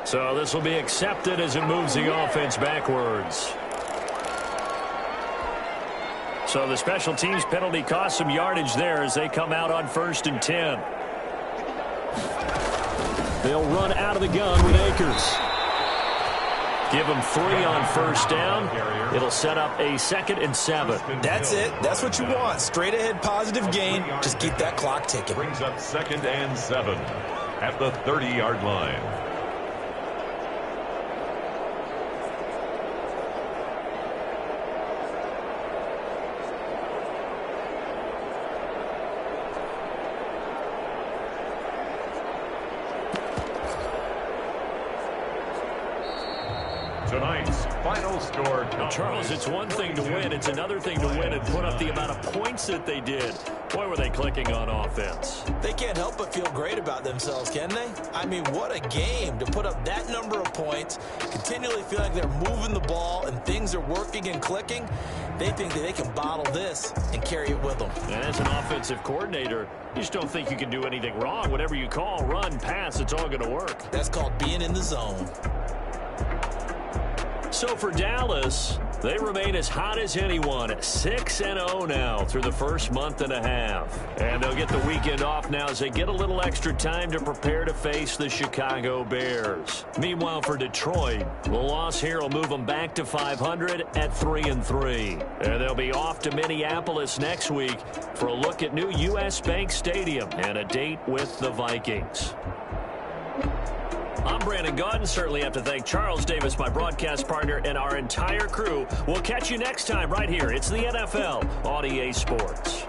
[SPEAKER 2] So this will be accepted as it moves the offense backwards. So the special teams penalty cost some yardage there as they come out on 1st and 10. They'll run out of the gun with Akers. Give them 3 on 1st down. It'll set up a 2nd and 7.
[SPEAKER 3] That's it. That's what you want. Straight ahead positive gain. Just keep that clock ticking.
[SPEAKER 1] Brings up 2nd and 7 at the 30-yard line. Tonight's final score.
[SPEAKER 2] Charles, it's one thing to win. It's another thing to win and put up the amount of points that they did. Boy, were they clicking on offense.
[SPEAKER 3] They can't help but feel great about themselves, can they? I mean, what a game to put up that number of points, continually feel like they're moving the ball and things are working and clicking. They think that they can bottle this and carry it with them.
[SPEAKER 2] And as an offensive coordinator, you just don't think you can do anything wrong. Whatever you call, run, pass, it's all going to work.
[SPEAKER 3] That's called being in the zone.
[SPEAKER 2] So for Dallas, they remain as hot as anyone at 6-0 now through the first month and a half. And they'll get the weekend off now as they get a little extra time to prepare to face the Chicago Bears. Meanwhile, for Detroit, the loss here will move them back to 500 at 3-3. And they'll be off to Minneapolis next week for a look at new U.S. Bank Stadium and a date with the Vikings. I'm Brandon Gaudin. Certainly have to thank Charles Davis, my broadcast partner, and our entire crew. We'll catch you next time right here. It's the NFL on EA Sports.